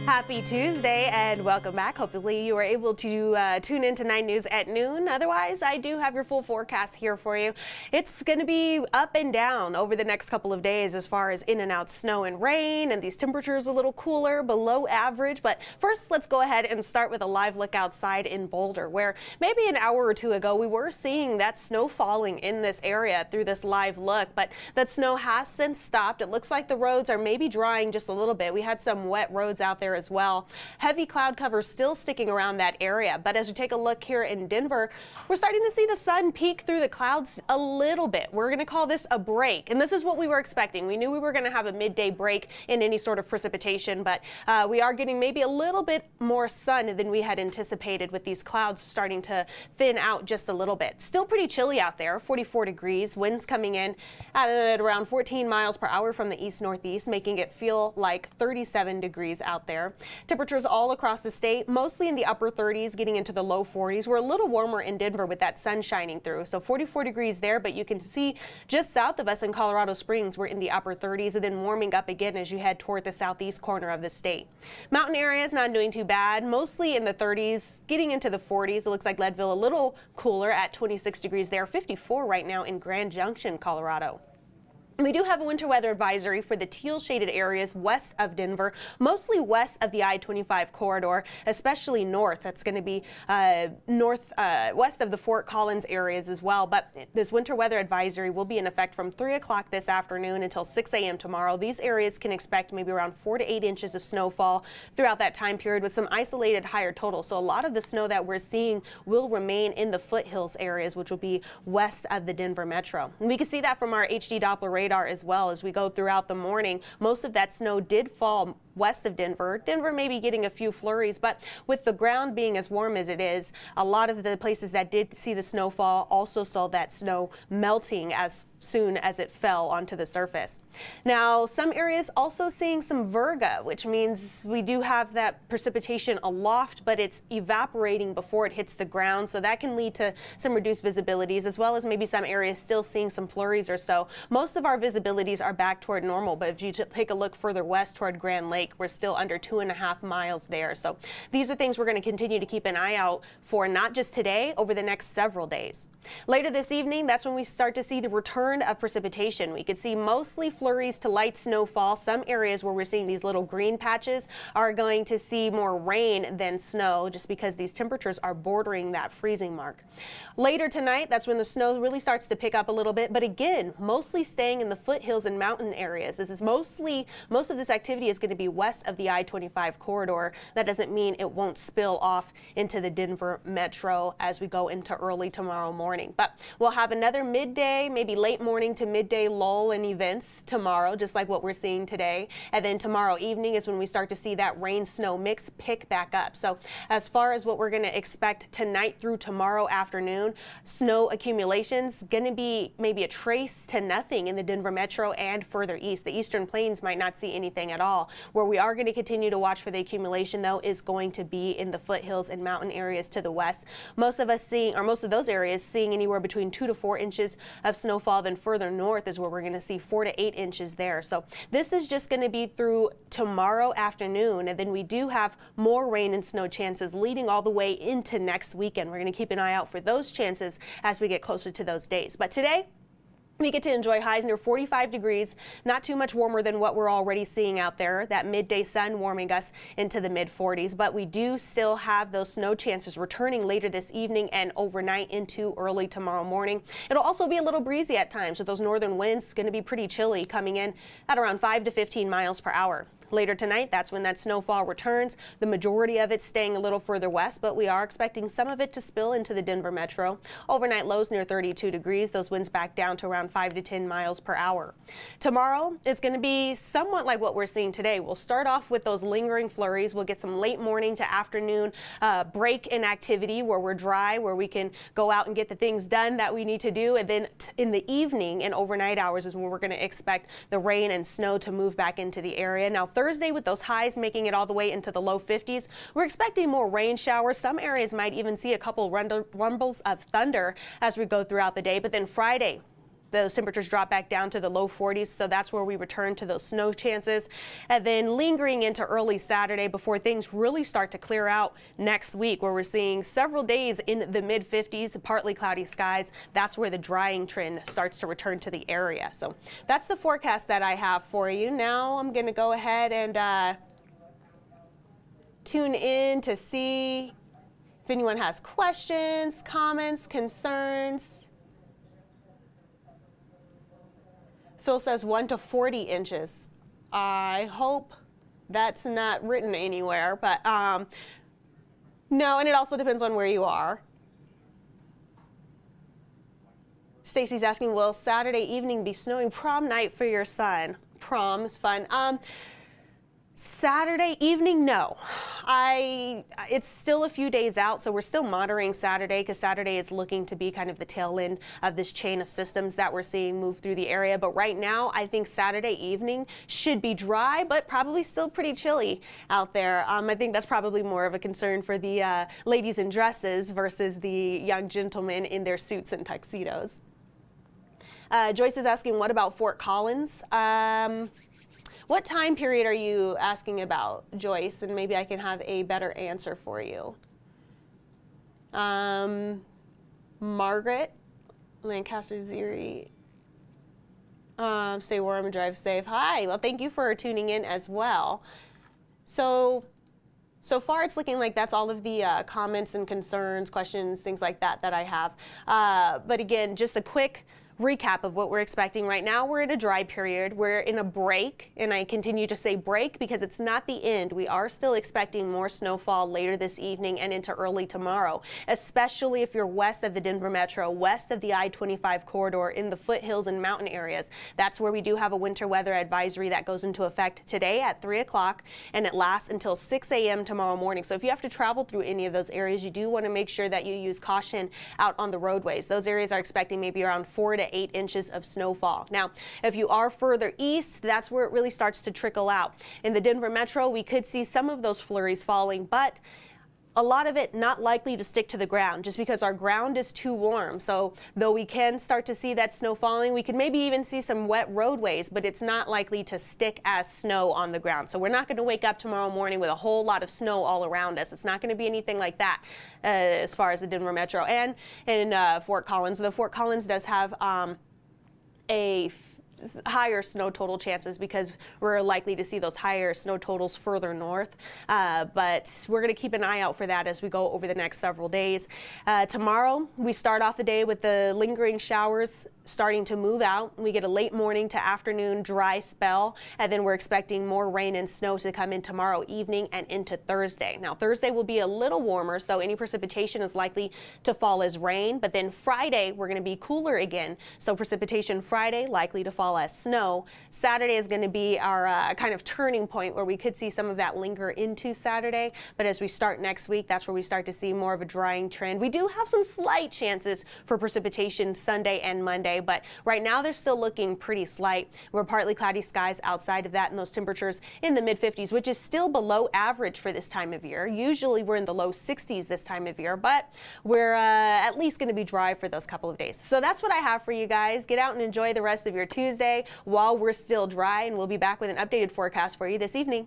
Happy Tuesday and welcome back. Hopefully you were able to tune into 9 News at noon. Otherwise, I do have your full forecast here for you. It's going to be up and down over the next couple of days as far as in and out snow and rain, and these temperatures a little cooler, below average. But first, let's go ahead and start with a live look outside in Boulder, where maybe an hour or two ago we were seeing that snow falling in this area through this live look, but that snow has since stopped. It looks like the roads are maybe drying just a little bit. We had some wet roads out there as well. Heavy cloud cover still sticking around that area, but as you take a look here in Denver, we're starting to see the sun peek through the clouds a little bit. We're going to call this a break, and this is what we were expecting. We knew we were going to have a midday break in any sort of precipitation, but we are getting maybe a little bit more sun than we had anticipated, with these clouds starting to thin out just a little bit. Still pretty chilly out there, 44 degrees, winds coming in at around 14 miles per hour from the east-northeast, making it feel like 37 degrees out there. Temperatures all across the state, mostly in the upper 30s, getting into the low 40s. We're a little warmer in Denver with that sun shining through. So 44 degrees there, but you can see just south of us in Colorado Springs, we're in the upper 30s, and then warming up again as you head toward the southeast corner of the state. Mountain areas not doing too bad, mostly in the 30s, getting into the 40s. It looks like Leadville a little cooler at 26 degrees there, 54 right now in Grand Junction, Colorado. We do have a winter weather advisory for the teal shaded areas west of Denver, mostly west of the I-25 corridor, especially north. That's going to be west of the Fort Collins areas as well. But this winter weather advisory will be in effect from 3 o'clock this afternoon until 6 a.m. tomorrow. These areas can expect maybe around 4 to 8 inches of snowfall throughout that time period, with some isolated higher totals. So a lot of the snow that we're seeing will remain in the foothills areas, which will be west of the Denver metro. And we can see that from our HD Doppler radar as well as we go throughout the morning. Most of that snow did fall west of Denver. Denver may be getting a few flurries, but with the ground being as warm as it is, a lot of the places that did see the snowfall also saw that snow melting as soon as it fell onto the surface. Now, some areas also seeing some virga, which means we do have that precipitation aloft, but it's evaporating before it hits the ground. So that can lead to some reduced visibilities, as well as maybe some areas still seeing some flurries or so. Most of our visibilities are back toward normal, but if you take a look further west toward Grand Lake, we're still under 2.5 miles there. So these are things we're going to continue to keep an eye out for, not just today, over the next several days. Later this evening, that's when we start to see the return of precipitation. We could see mostly flurries to light snowfall. Some areas where we're seeing these little green patches are going to see more rain than snow, just because these temperatures are bordering that freezing mark. Later tonight, that's when the snow really starts to pick up a little bit, but again, mostly staying in the foothills and mountain areas. This is most of this activity is going to be west of the I-25 corridor. That doesn't mean it won't spill off into the Denver metro as we go into early tomorrow morning. But we'll have another midday, maybe late morning to midday lull in events tomorrow, just like what we're seeing today. And then tomorrow evening is when we start to see that rain-snow mix pick back up. So as far as what we're going to expect tonight through tomorrow afternoon, snow accumulations going to be maybe a trace to nothing in the Denver metro and further east. The eastern plains might not see anything at all. Where we are going to continue to watch for the accumulation, though, is going to be in the foothills and mountain areas to the west. Most of those areas seeing anywhere between 2 to 4 inches of snowfall. Then further north is where we're going to see 4 to 8 inches there. So this is just going to be through tomorrow afternoon, and then we do have more rain and snow chances leading all the way into next weekend. We're going to keep an eye out for those chances as we get closer to those days. But today, we get to enjoy highs near 45 degrees, not too much warmer than what we're already seeing out there. That midday sun warming us into the mid 40s, but we do still have those snow chances returning later this evening and overnight into early tomorrow morning. It'll also be a little breezy at times, with those northern winds going to be pretty chilly, coming in at around 5 to 15 miles per hour. Later tonight, that's when that snowfall returns. The majority of it staying a little further west, but we are expecting some of it to spill into the Denver metro. Overnight lows near 32 degrees. Those winds back down to around 5 to 10 miles per hour. Tomorrow is going to be somewhat like what we're seeing today. We'll start off with those lingering flurries. We'll get some late morning to afternoon break in activity where we're dry, where we can go out and get the things done that we need to do. And then in the evening and overnight hours is when we're going to expect the rain and snow to move back into the area. Now, Thursday, with those highs making it all the way into the low 50s, we're expecting more rain showers. Some areas might even see a couple rumbles of thunder as we go throughout the day. But then Friday, those temperatures drop back down to the low 40s, so that's where we return to those snow chances. And then lingering into early Saturday before things really start to clear out next week, where we're seeing several days in the mid 50s, partly cloudy skies. That's where the drying trend starts to return to the area. So that's the forecast that I have for you. Now I'm going to go ahead and tune in to see if anyone has questions, comments, concerns. Phil says 1 to 40 inches. I hope that's not written anywhere, but no, and it also depends on where you are. Stacy's asking, will Saturday evening be snowing? Prom night for your son. Prom is fun. Saturday evening, no. It's still a few days out, so we're still monitoring Saturday because Saturday is looking to be kind of the tail end of this chain of systems that we're seeing move through the area. But right now, I think Saturday evening should be dry, but probably still pretty chilly out there. I think that's probably more of a concern for the ladies in dresses versus the young gentlemen in their suits and tuxedos. Joyce is asking, what about Fort Collins? What time period are you asking about, Joyce? And maybe I can have a better answer for you. Margaret, Lancaster, Zeri. Stay warm and drive safe. Hi, well, thank you for tuning in as well. So far it's looking like that's all of the comments and concerns, questions, things like that I have. But again, just a quick recap of what we're expecting right now. We're in a dry period. We're in a break, and I continue to say break because it's not the end. We are still expecting more snowfall later this evening and into early tomorrow, especially if you're west of the Denver Metro, west of the I-25 corridor in the foothills and mountain areas. That's where we do have a winter weather advisory that goes into effect today at 3 o'clock, and it lasts until 6 a.m. tomorrow morning. So if you have to travel through any of those areas, you do want to make sure that you use caution out on the roadways. Those areas are expecting maybe around 4 to 8 inches of snowfall. Now, if you are further east, that's where it really starts to trickle out. In the Denver Metro, we could see some of those flurries falling, but a lot of it not likely to stick to the ground just because our ground is too warm. So though we can start to see that snow falling, we could maybe even see some wet roadways, but it's not likely to stick as snow on the ground. So we're not going to wake up tomorrow morning with a whole lot of snow all around us. It's not going to be anything like that as far as the Denver Metro. And in Fort Collins, though Fort Collins does have a higher snow total chances because we're likely to see those higher snow totals further north. But we're going to keep an eye out for that as we go over the next several days. Tomorrow, we start off the day with the lingering showers starting to move out. We get a late morning to afternoon dry spell, and then we're expecting more rain and snow to come in tomorrow evening and into Thursday. Now, Thursday will be a little warmer, so any precipitation is likely to fall as rain, but then Friday, we're going to be cooler again. So precipitation Friday likely to fall as snow. Saturday is going to be our kind of turning point where we could see some of that linger into Saturday, but as we start next week, that's where we start to see more of a drying trend. We do have some slight chances for precipitation Sunday and Monday, but right now they're still looking pretty slight. We're partly cloudy skies outside of that, and those temperatures in the mid 50s, which is still below average for this time of year. Usually we're in the low 60s this time of year, but we're at least going to be dry for those couple of days. So that's what I have for you guys. Get out and enjoy the rest of your Tuesday while we're still dry, and we'll be back with an updated forecast for you this evening.